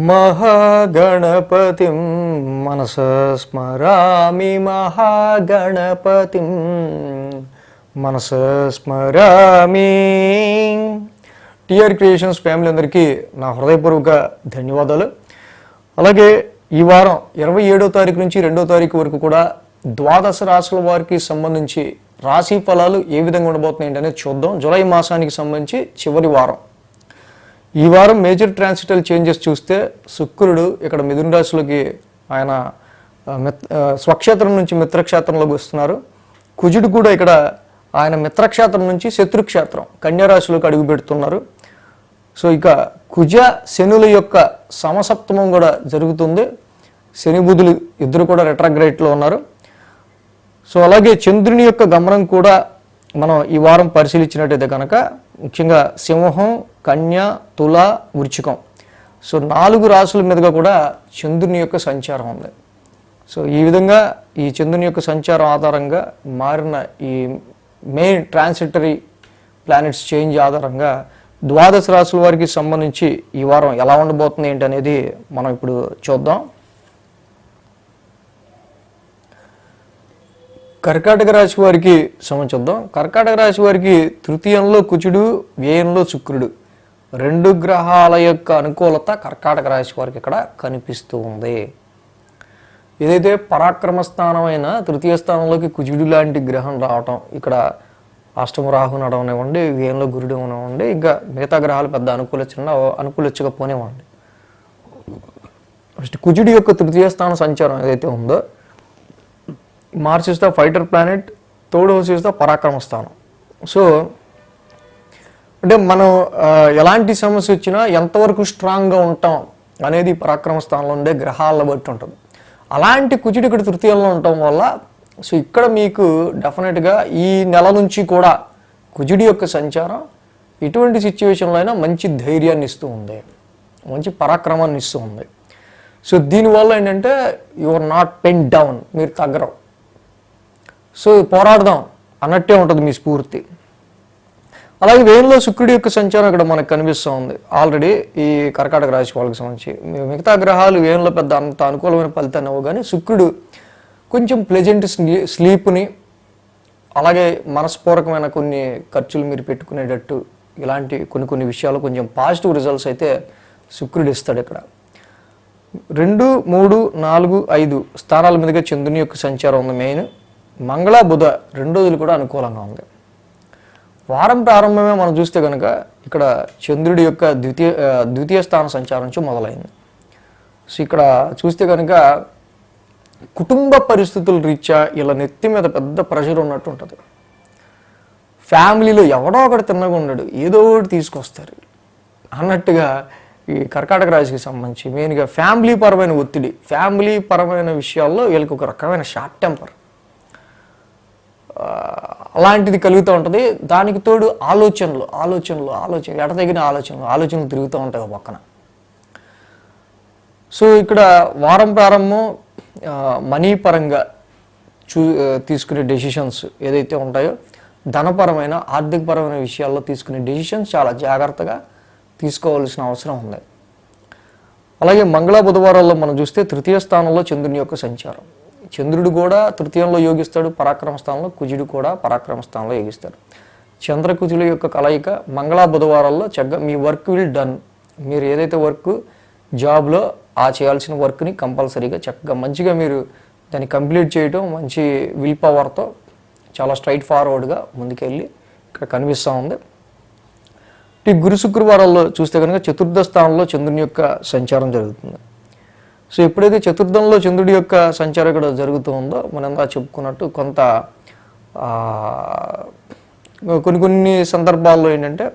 మహాగణపతిం మనసా స్మరామి మహాగణపతిం మనసా స్మరామి. TR creations family అందరికీ నా హృదయపూర్వక ధన్యవాదాలు. అలాగే ఈ వారం 27వ తారీఖు నుంచి 2వ తారీఖు వరకు కూడా ద్వాదశ రాశుల వారికి సంబంధించి రాశి ఫలాలు ఏ విధంగా ఉండబోతున్నాయి అనేది చూద్దాం. జూలై మాసానికి సంబంధించి చివరి వారం. ఈ వారం మేజర్ ట్రాన్సిటల్ చేంజెస్ చూస్తే శుక్రుడు ఇక్కడ మిథున రాశిలోకి ఆయన స్వక్షేత్రం నుంచి మిత్రక్షేత్రంలోకి వస్తున్నారు. కుజుడు కూడా ఇక్కడ ఆయన మిత్రక్షేత్రం నుంచి శత్రుక్షేత్రం కన్యారాశిలోకి అడుగు పెడుతున్నారు. సో ఇక కుజ శనుల యొక్క సమసప్తమం కూడా జరుగుతుంది. శని బుధులు ఇద్దరు కూడా రెట్రోగ్రేడ్లో ఉన్నారు. సో అలాగే చంద్రుని యొక్క గమనం కూడా మనం ఈ వారం పరిశీలించినట్టయితే కనుక ముఖ్యంగా సింహం, కన్య, తుల, వృశ్చికం, సో 4 రాశుల మీదుగా కూడా చంద్రుని యొక్క సంచారం ఉంది. సో ఈ విధంగా ఈ చంద్రుని యొక్క సంచారం ఆధారంగా మారిన ఈ మెయిన్ ట్రాన్సిటరీ ప్లానెట్స్ చేంజ్ ఆధారంగా ద్వాదశ రాశుల వారికి సంబంధించి ఈ వారం ఎలా ఉండబోతుంది ఏంటి అనేది మనం ఇప్పుడు చూద్దాం. కర్కాటక రాశి వారికి సంబంధించుద్దాం. కర్కాటక రాశి వారికి తృతీయంలో కుజుడు, వ్యయంలో శుక్రుడు, 2 గ్రహాల యొక్క అనుకూలత కర్కాటక రాశి వారికి ఇక్కడ కనిపిస్తూ ఉంది. ఏదైతే పరాక్రమ స్థానమైన తృతీయ స్థానంలోకి కుజుడు లాంటి గ్రహం రావటం, ఇక్కడ అష్టమ రాహు నడవనివ్వండి, వ్యయంలో గురుడు అవనివ్వండి, ఇంకా మిగతా గ్రహాలు పెద్ద అనుకూలించకపోనివ్వండి. ఫస్ట్ కుజుడి యొక్క తృతీయ స్థాన సంచారం ఏదైతే ఉందో, Mars is the fighter planet, third house is the పరాక్రమ స్థానం. సో అంటే మనం ఎలాంటి సమస్య వచ్చినా ఎంతవరకు స్ట్రాంగ్గా ఉంటాం అనేది పరాక్రమ స్థానంలో ఉండే గ్రహాలను బట్టి ఉంటుంది. అలాంటి కుజుడు ఇక్కడ తృతీయంలో ఉండటం వల్ల సో ఇక్కడ మీకు డెఫినెట్గా ఈ నెల నుంచి కూడా కుజుడి యొక్క సంచారం ఎటువంటి సిచ్యువేషన్లో అయినా మంచి ధైర్యాన్ని ఇస్తూ ఉంది, మంచి పరాక్రమాన్ని ఇస్తూ ఉంది. సో దీనివల్ల ఏంటంటే you are not pen down, మీరు తగ్గరు. సో పోరాడదాం అన్నట్టే ఉంటుంది మీ స్ఫూర్తి. అలాగే వ్యయంలో శుక్రుడి యొక్క సంచారం ఇక్కడ మనకు కనిపిస్తూ ఉంది. ఆల్రెడీ ఈ కర్కాటక రాశి వాళ్ళకి సంబంధించి మిగతా గ్రహాలు వ్యయంలో పెద్ద అంత అనుకూలమైన ఫలితాన్ని ఇవ్వవు, కానీ శుక్రుడు కొంచెం ప్లెజెంట్ స్లీప్ని, అలాగే మనస్పూర్వకమైన కొన్ని ఖర్చులు మీరు పెట్టుకునేటట్టు ఇలాంటి కొన్ని విషయాలు కొంచెం పాజిటివ్ రిజల్ట్స్ అయితే శుక్రుడు ఇస్తాడు. ఇక్కడ 2, 3, 4, 5 స్థానాల మీదుగా చంద్రుని యొక్క సంచారం ఉంది. మెయిన్ మంగళ, బుధ 2 రోజులు కూడా అనుకూలంగా ఉంది. వారం ప్రారంభమే మనం చూస్తే కనుక ఇక్కడ చంద్రుడి యొక్క ద్వితీయ స్థాన సంచారం నుంచి మొదలైంది. సో ఇక్కడ చూస్తే కనుక కుటుంబ పరిస్థితుల రీత్యా ఇలా నెత్తి మీద పెద్ద ప్రెషర్ ఉన్నట్టు ఉంటుంది. ఫ్యామిలీలో ఎవడో ఒకటి తిన్నగా ఉండడు, ఏదో ఒకటి తీసుకొస్తారు అన్నట్టుగా ఈ కర్కాటక రాశికి సంబంధించి మెయిన్గా ఫ్యామిలీ పరమైన ఒత్తిడి, ఫ్యామిలీ పరమైన విషయాల్లో వీళ్ళకి ఒక రకమైన షార్ట్ టెంపర్ అలాంటిది కలుగుతూ ఉంటుంది. దానికి తోడు ఆలోచనలు ఎడతగిన ఆలోచనలు తిరుగుతూ ఉంటాయి ఒక పక్కన. సో ఇక్కడ వారం ప్రారంభం మనీ పరంగా తీసుకునే డెసిషన్స్ ఏదైతే ఉంటాయో, ధనపరమైన ఆర్థికపరమైన విషయాల్లో తీసుకునే డెసిషన్స్ చాలా జాగ్రత్తగా తీసుకోవాల్సిన అవసరం ఉంది. అలాగే మంగళ, బుధవారాల్లో మనం చూస్తే తృతీయ స్థానంలో చంద్రుని యొక్క సంచారం. చంద్రుడు కూడా తృతీయంలో యోగిస్తాడు పరాక్రమ స్థానంలో, కుజుడు కూడా పరాక్రమ స్థానంలో యోగిస్తాడు. చంద్రకుజుల యొక్క కలయిక మంగళ, బుధవారాల్లో చక్కగా మీ వర్క్ విల్ డన్. మీరు ఏదైతే వర్క్ జాబ్లో ఆ చేయాల్సిన వర్క్ని కంపల్సరీగా చక్కగా మంచిగా మీరు దాన్ని కంప్లీట్ చేయడం, మంచి విల్ పవర్తో చాలా స్ట్రైట్ ఫార్వర్డ్గా ముందుకెళ్ళి ఇక్కడ కనిపిస్తూ ఉంది. ఈ గురు, శుక్రవారాల్లో చూస్తే కనుక చతుర్థ స్థానంలో చంద్రుని యొక్క సంచారం జరుగుతుంది. సో ఎప్పుడైతే చతుర్థంలో చంద్రుడి యొక్క సంచారం ఇక్కడ జరుగుతూ ఉందో, మనం చెప్పుకున్నట్టు కొన్ని సందర్భాల్లో ఏంటంటే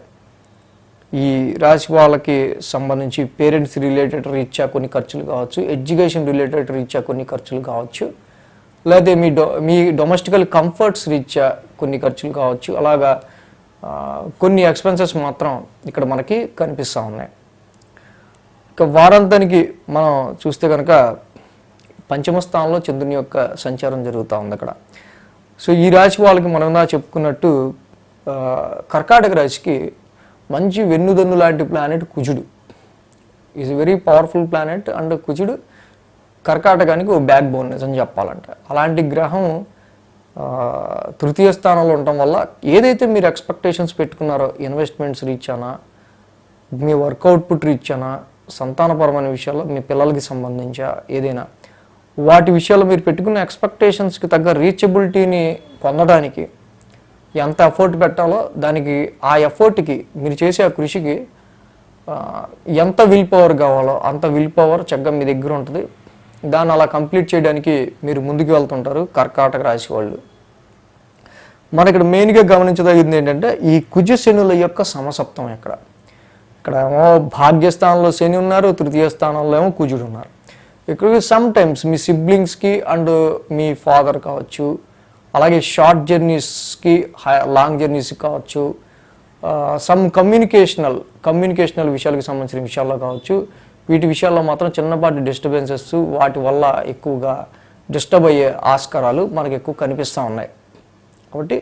ఈ రాశి వాళ్ళకి సంబంధించి పేరెంట్స్ రిలేటెడ్ రీత్యా కొన్ని ఖర్చులు కావచ్చు, ఎడ్యుకేషన్ రిలేటెడ్ రీత్యా కొన్ని ఖర్చులు కావచ్చు, లేదా మీ డొమెస్టికల్ కంఫర్ట్స్ రీత్యా కొన్ని ఖర్చులు కావచ్చు. అలాగా కొన్ని ఎక్స్పెన్సెస్ మాత్రం ఇక్కడ మనకి కనిపిస్తూ ఉన్నాయి. ఇక వారాంతానికి మనం చూస్తే కనుక పంచమ స్థానంలో చంద్రుని యొక్క సంచారం జరుగుతూ ఉంది అక్కడ. సో ఈ రాశి వాళ్ళకి మనం చెప్పుకున్నట్టు కర్కాటక రాశికి మంచి వెన్నుదన్ను లాంటి ప్లానెట్ కుజుడు. Is very powerful planet. And కుజుడు కర్కాటకానికి ఓ బ్యాక్ బోన్ నిజం చెప్పాలంటే. అలాంటి గ్రహం తృతీయ స్థానంలో ఉండటం వల్ల ఏదైతే మీరు ఎక్స్పెక్టేషన్స్ పెట్టుకున్నారో, ఇన్వెస్ట్మెంట్స్ రీచ్ అయినా, మీ వర్క్ అవుట్పుట్ రీచ్ అయినా, సంతానపరమైన విషయాల్లో మీ పిల్లలకి సంబంధించా ఏదైనా వాటి విషయాల్లో మీరు పెట్టుకున్న ఎక్స్పెక్టేషన్స్కి తగ్గ రీచబిలిటీని పొందడానికి ఎంత ఎఫర్ట్ పెట్టాలో దానికి, ఆ ఎఫర్ట్కి మీరు చేసే ఆ కృషికి ఎంత విల్ పవర్ కావాలో అంత విల్ పవర్ చక్కగా మీ దగ్గర ఉంటుంది. దాన్ని అలా కంప్లీట్ చేయడానికి మీరు ముందుకు వెళ్తుంటారు కర్కాటక రాశి వాళ్ళు. మన ఇక్కడ మెయిన్గా గమనించదగింది ఏంటంటే ఈ కుజ శనుల యొక్క సమసప్తం. ఇక్కడ ఏమో భాగ్యస్థానంలో శని ఉన్నారు, తృతీయ స్థానంలో ఏమో కుజుడు ఉన్నారు. ఇక్కడ సమ్ టైమ్స్ మీ సిబ్లింగ్స్కి అండ్ మీ ఫాదర్ కావచ్చు, అలాగే షార్ట్ జర్నీస్కి, లాంగ్ జర్నీస్కి కావచ్చు, సమ్ కమ్యూనికేషనల్ విషయాలకు సంబంధించిన విషయాల్లో కావచ్చు, వీటి విషయాల్లో మాత్రం చిన్నపాటి డిస్టర్బెన్సెస్, వాటి వల్ల ఎక్కువగా డిస్టర్బ్ అయ్యే ఆస్కారాలు మనకు ఎక్కువ కనిపిస్తూ ఉన్నాయి. కాబట్టి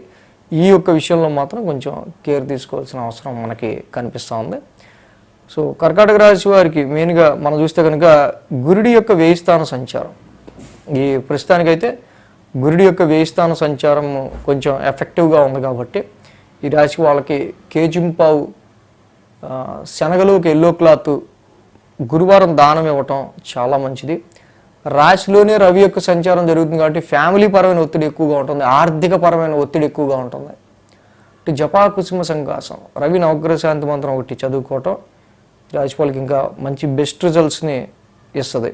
ఈ యొక్క విషయంలో మాత్రం కొంచెం కేర్ తీసుకోవాల్సిన అవసరం మనకి కనిపిస్తూ ఉంది. సో కర్కాటక రాశి వారికి మెయిన్గా మనం చూస్తే కనుక గురుడి యొక్క 1000 స్థాన సంచారం, ఈ ప్రస్తుతానికైతే గురుడి యొక్క 1000 స్థాన సంచారం కొంచెం ఎఫెక్టివ్గా ఉంది. కాబట్టి ఈ రాశి వాళ్ళకి కేజింపావు శనగలోకి ఎల్లో క్లాత్ గురువారం దానం ఇవ్వటం చాలా మంచిది. రాశిలోనే రవి యొక్క సంచారం జరుగుతుంది కాబట్టి ఫ్యామిలీ పరమైన ఒత్తిడి ఎక్కువగా ఉంటుంది, ఆర్థిక పరమైన ఒత్తిడి ఎక్కువగా ఉంటుంది. జపా కుసుమ సంకాసం రవి నవగ్రహ శాంతి మంత్రం ఒకటి చదువుకోవటం రాశి వాళ్ళకి ఇంకా మంచి బెస్ట్ రిజల్ట్స్ని ఇస్తుంది.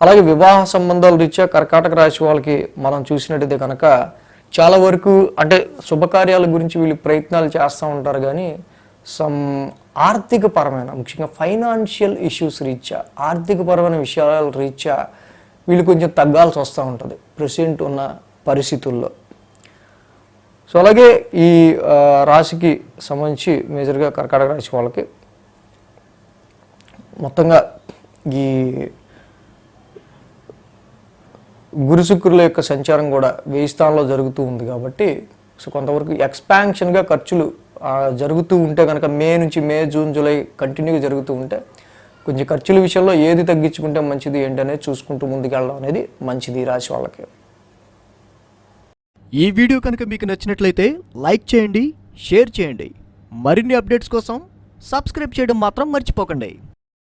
అలాగే వివాహ సంబంధాల రీత్యా కర్కాటక రాశి వాళ్ళకి మనం చూసినట్టయితే కనుక చాలా వరకు అంటే శుభకార్యాల గురించి వీళ్ళు ప్రయత్నాలు చేస్తూ ఉంటారు, కానీ సమ్ ఆర్థిక పరమైన ముఖ్యంగా ఫైనాన్షియల్ ఇష్యూస్ రీత్యా, ఆర్థిక పరమైన విషయాల రీత్యా వీళ్ళు కొంచెం తగ్గాల్సి వస్తూ ఉంటుంది ప్రెసెంట్ ఉన్న పరిస్థితుల్లో. సో అలాగే ఈ రాశికి సంబంధించి మేజర్గా కర్కాటక రాశి వాళ్ళకి మొత్తంగా ఈ గురు శుక్రుల యొక్క సంచారం కూడా 1000 స్థానంలో జరుగుతూ ఉంది. కాబట్టి సో కొంతవరకు ఎక్స్పాన్షన్గా ఖర్చులు జరుగుతూ ఉంటే కనుక మే నుంచి మే, జూన్, జూలై కంటిన్యూగా జరుగుతూ ఉంటే కొంచెం ఖర్చుల విషయంలో ఏది తగ్గించుకుంటే మంచిది ఏంటి అనేది చూసుకుంటూ ముందుకెళ్ళడం అనేది మంచిది రాశి వాళ్ళకి. ఈ వీడియో కనుక మీకు నచ్చినట్లయితే లైక్ చేయండి, షేర్ చేయండి. మరిన్ని అప్డేట్స్ కోసం సబ్స్క్రైబ్ చేయడం మాత్రం మర్చిపోకండి.